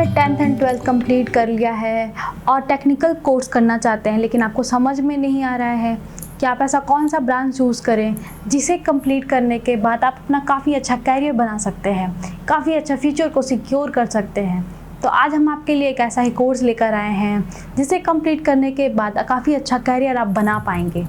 आपने 10th and 12th complete कर लिया है और टेक्निकल कोर्स करना चाहते हैं लेकिन आपको समझ में नहीं आ रहा है कि आप ऐसा कौन सा ब्रांच चूज़ करें जिसे कंप्लीट करने के बाद आप अपना काफ़ी अच्छा कैरियर बना सकते हैं, काफ़ी अच्छा फ्यूचर को सिक्योर कर सकते हैं। तो आज हम आपके लिए एक ऐसा ही कोर्स लेकर आए हैं जिसे कंप्लीट करने के बाद काफ़ी अच्छा कैरियर आप बना पाएंगे।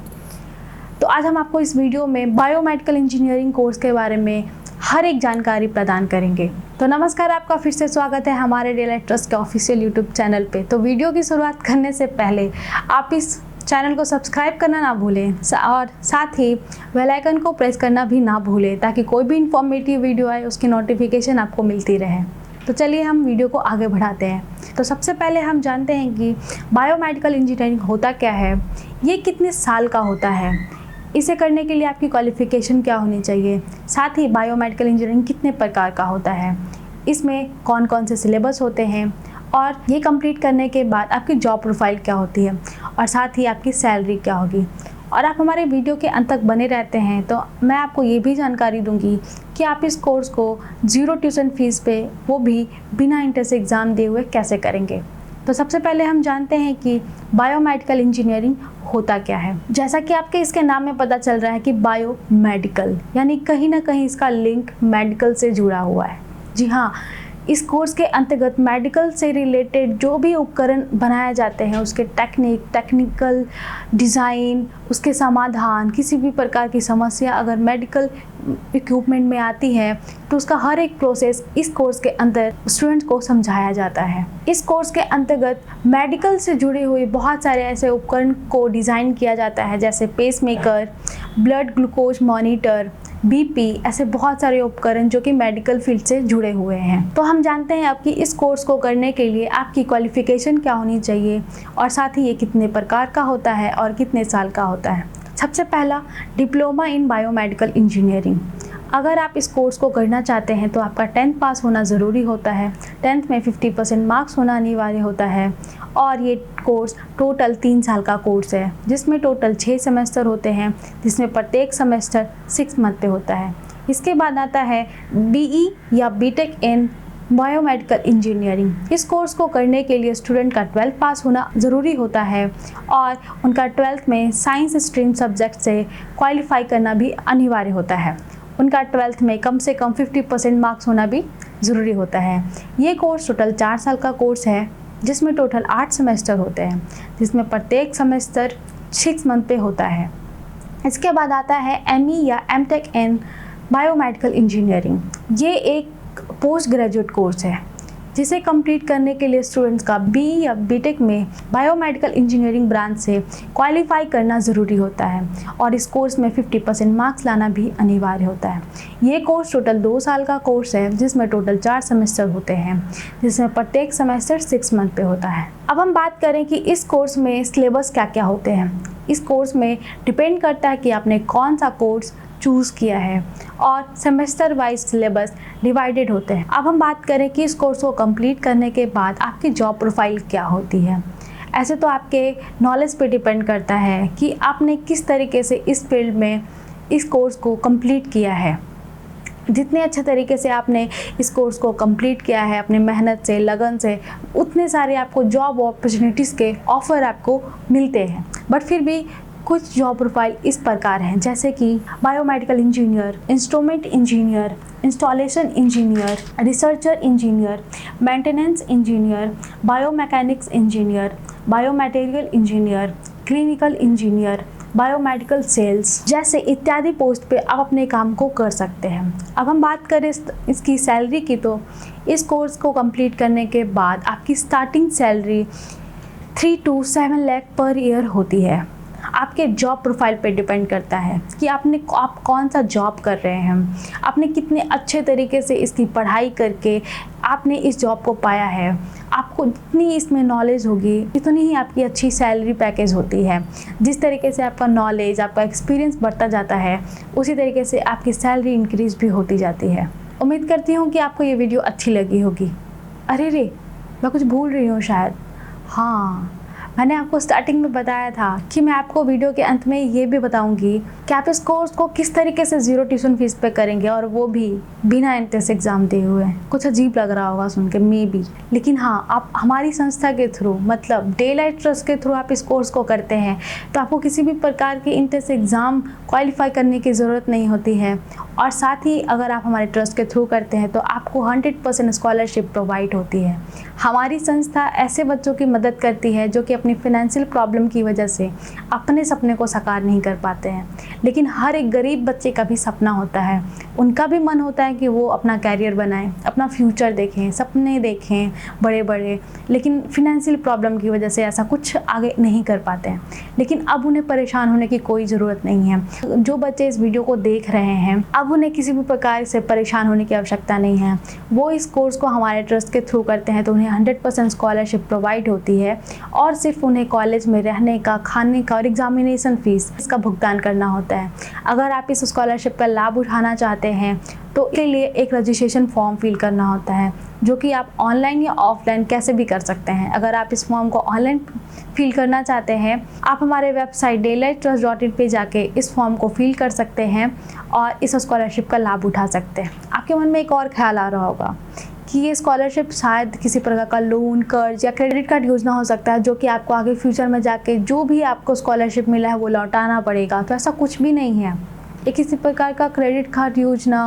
तो आज हम आपको इस वीडियो में बायोमेडिकल इंजीनियरिंग कोर्स के बारे में हर एक जानकारी प्रदान करेंगे। तो नमस्कार, आपका फिर से स्वागत है हमारे डीएलआईटी ट्रस्ट के ऑफिशियल यूट्यूब चैनल पे। तो वीडियो की शुरुआत करने से पहले आप इस चैनल को सब्सक्राइब करना ना भूलें और साथ ही बेल आइकन को प्रेस करना भी ना भूलें ताकि कोई भी इंफॉर्मेटिव वीडियो आए उसकी नोटिफिकेशन आपको मिलती रहे। तो चलिए हम वीडियो को आगे बढ़ाते हैं। तो सबसे पहले हम जानते हैं कि बायोमेडिकल इंजीनियरिंग होता क्या है, ये कितने साल का होता है, इसे करने के लिए आपकी क्वालिफ़िकेशन क्या होनी चाहिए, साथ ही बायोमेडिकल इंजीनियरिंग कितने प्रकार का होता है, इसमें कौन कौन से सिलेबस होते हैं और ये कंप्लीट करने के बाद आपकी जॉब प्रोफाइल क्या होती है और साथ ही आपकी सैलरी क्या होगी। और आप हमारे वीडियो के अंत तक बने रहते हैं तो मैं आपको ये भी जानकारी दूंगी कि आप इस कोर्स को 0 ट्यूशन फीस पे, वो भी बिना इंट्रेंस एग्ज़ाम दिए हुए कैसे करेंगे। तो सबसे पहले हम जानते हैं कि बायोमेडिकल इंजीनियरिंग होता क्या है। जैसा कि आपके इसके नाम में पता चल रहा है कि बायोमेडिकल यानी कहीं ना कहीं इसका लिंक मेडिकल से जुड़ा हुआ है। जी हाँ, इस कोर्स के अंतर्गत मेडिकल से रिलेटेड जो भी उपकरण बनाए जाते हैं उसके टेक्निकल डिज़ाइन, उसके समाधान, किसी भी प्रकार की समस्या अगर मेडिकल इक्विपमेंट में आती है तो उसका हर एक प्रोसेस इस कोर्स के अंदर स्टूडेंट्स को समझाया जाता है। इस कोर्स के अंतर्गत मेडिकल से जुड़े हुए बहुत सारे ऐसे उपकरण को डिज़ाइन किया जाता है जैसे pacemaker, blood glucose monitor, BP, ऐसे बहुत सारे उपकरण जो कि मेडिकल फील्ड से जुड़े हुए हैं। तो हम जानते हैं अब कि इस कोर्स को करने के लिए आपकी क्वालिफ़िकेशन क्या होनी चाहिए और साथ ही ये कितने प्रकार का होता है और कितने साल का होता है। सबसे पहला, डिप्लोमा इन बायोमेडिकल इंजीनियरिंग। अगर आप इस कोर्स को करना चाहते हैं तो आपका 10th पास होना ज़रूरी होता है। 10th में 50% मार्क्स होना अनिवार्य होता है और ये कोर्स टोटल 3 साल का कोर्स है जिसमें टोटल 6 सेमेस्टर होते हैं, जिसमें प्रत्येक सेमेस्टर 6 मंथ पे होता है। इसके बाद आता है बीई या बीटेक इन बायोमेडिकल इंजीनियरिंग। इस कोर्स को करने के लिए स्टूडेंट का 12th पास होना ज़रूरी होता है और उनका 12th में साइंस स्ट्रीम सब्जेक्ट से क्वालिफाई करना भी अनिवार्य होता है। उनका 12th में कम से कम 50% मार्क्स होना भी ज़रूरी होता है। ये कोर्स टोटल 4 साल का कोर्स है जिसमें टोटल 8 सेमेस्टर होते हैं, जिसमें प्रत्येक सेमेस्टर 6 मंथ पे होता है। इसके बाद आता है एमई या एमटेक इन बायोमेडिकल इंजीनियरिंग। ये एक पोस्ट ग्रेजुएट कोर्स है जिसे कंप्लीट करने के लिए स्टूडेंट्स का बी या बीटेक में बायोमेडिकल इंजीनियरिंग ब्रांच से क्वालिफाई करना ज़रूरी होता है और इस कोर्स में 50% मार्क्स लाना भी अनिवार्य होता है। ये कोर्स टोटल 2 साल का कोर्स है जिसमें टोटल 4 सेमेस्टर होते हैं, जिसमें प्रत्येक सेमेस्टर 6 मंथ पे होता है। अब हम बात करें कि इस कोर्स में सिलेबस क्या क्या होते हैं। इस कोर्स में डिपेंड करता है कि आपने कौन सा कोर्स चूज़ किया है और सेमेस्टर वाइज सिलेबस डिवाइडेड होते हैं। अब हम बात करें कि इस कोर्स को कंप्लीट करने के बाद आपकी जॉब प्रोफाइल क्या होती है। ऐसे तो आपके नॉलेज पे डिपेंड करता है कि आपने किस तरीके से इस फील्ड में इस कोर्स को कंप्लीट किया है। जितने अच्छे तरीके से आपने इस कोर्स को कंप्लीट किया है अपने मेहनत से, लगन से, उतने सारे आपको जॉब अपॉर्चुनिटीज़ के ऑफ़र आपको मिलते हैं। बट फिर भी कुछ जॉब प्रोफाइल इस प्रकार हैं जैसे कि biomedical engineer, instrument engineer, installation engineer, researcher engineer, maintenance engineer, biomechanics engineer, biomaterial engineer, clinical engineer, biomedical sales जैसे इत्यादि पोस्ट पे आप अपने काम को कर सकते हैं। अब हम बात करें इसकी सैलरी की तो इस कोर्स को कंप्लीट करने के बाद आपकी starting salary 3 to 7 lakh per year होती है। आपके जॉब प्रोफाइल पे डिपेंड करता है कि आप कौन सा जॉब कर रहे हैं, आपने कितने अच्छे तरीके से इसकी पढ़ाई करके आपने इस जॉब को पाया है। आपको जितनी इसमें नॉलेज होगी इतनी ही आपकी अच्छी सैलरी पैकेज होती है। जिस तरीके से आपका नॉलेज, आपका एक्सपीरियंस बढ़ता जाता है उसी तरीके से आपकी सैलरी इंक्रीज भी होती जाती है। उम्मीद करती हूँ कि आपको ये वीडियो अच्छी लगी होगी। अरे रे, मैं कुछ भूल रही हूँ शायद। हाँ, मैंने आपको स्टार्टिंग में बताया था कि मैं आपको वीडियो के अंत में ये भी बताऊंगी कि आप इस कोर्स को किस तरीके से ज़ीरो ट्यूशन फीस पे करेंगे, और वो भी बिना एंट्रेंस एग्ज़ाम दिए हुए। कुछ अजीब लग रहा होगा सुन के मे बी, लेकिन हाँ, आप हमारी संस्था के थ्रू मतलब डेलाइट ट्रस्ट के थ्रू आप इस कोर्स को करते हैं तो आपको किसी भी प्रकार के एंट्रेंस एग्ज़ाम क्वालिफाई करने की ज़रूरत नहीं होती है। और साथ ही अगर आप हमारे ट्रस्ट के थ्रू करते हैं तो आपको 100% स्कॉलरशिप प्रोवाइड होती है। हमारी संस्था ऐसे बच्चों की मदद करती है जो कि अपनी फाइनेंशियल प्रॉब्लम की वजह से अपने सपने को साकार नहीं कर पाते हैं, लेकिन हर एक गरीब बच्चे का भी सपना होता है। उनका भी मन होता है कि वो अपना कैरियर बनाएं, अपना फ्यूचर देखें, सपने देखें बड़े बड़े, लेकिन फाइनेंशियल प्रॉब्लम की वजह से ऐसा कुछ आगे नहीं कर पाते हैं। लेकिन अब उन्हें परेशान होने की कोई ज़रूरत नहीं है। जो बच्चे इस वीडियो को देख रहे हैं, अब उन्हें किसी भी प्रकार से परेशान होने की आवश्यकता नहीं है। वो इस कोर्स को हमारे ट्रस्ट के थ्रू करते हैं तो उन्हें 100% स्कॉलरशिप प्रोवाइड होती है, और सिर्फ उन्हें कॉलेज में रहने का, खाने का और एग्जामिनेशन फीस इसका भुगतान करना होता है। अगर आप इस स्कॉलरशिप का लाभ उठाना चाहते हैं तो इसके लिए एक रजिस्ट्रेशन फॉर्म फिल करना होता है, जो कि आप ऑनलाइन या ऑफलाइन कैसे भी कर सकते हैं। अगर आप इस फॉर्म को ऑनलाइन फिल करना चाहते हैं, आप हमारे वेबसाइट daylighttrust.in पे जाके इस फॉर्म को फिल कर सकते हैं और इस स्कॉलरशिप का लाभ उठा सकते हैं। आपके मन में एक और ख्याल आ रहा होगा कि ये स्कॉलरशिप शायद किसी प्रकार का लोन, कर्ज या क्रेडिट कार्ड योजना हो सकता है, जो कि आपको आगे फ्यूचर में जाके जो भी आपको स्कॉलरशिप मिला है वो लौटाना पड़ेगा। तो ऐसा कुछ भी नहीं है। ये किसी प्रकार का क्रेडिट कार्ड योजना,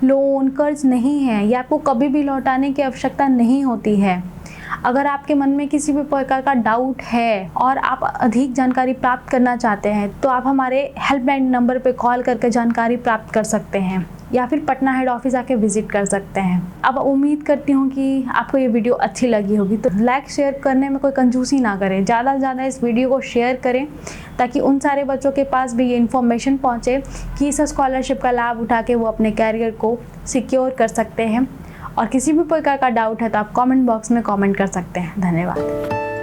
लोन, कर्ज नहीं है। ये आपको कभी भी लौटाने की आवश्यकता नहीं होती है। अगर आपके मन में किसी भी प्रकार का डाउट है और आप अधिक जानकारी प्राप्त करना चाहते हैं तो आप हमारे हेल्पलाइन नंबर पर कॉल करके जानकारी प्राप्त कर सकते हैं, या फिर पटना हेड ऑफिस आके विजिट कर सकते हैं। अब उम्मीद करती हूँ कि आपको ये वीडियो अच्छी लगी होगी, तो लाइक शेयर करने में कोई कंजूसी ना करें। ज़्यादा से ज़्यादा इस वीडियो को शेयर करें ताकि उन सारे बच्चों के पास भी ये इन्फॉर्मेशन पहुँचे कि इस स्कॉलरशिप का लाभ उठा के वो अपने कैरियर को सिक्योर कर सकते हैं। और किसी भी प्रकार का डाउट है तो आप कमेंट बॉक्स में कमेंट कर सकते हैं। धन्यवाद।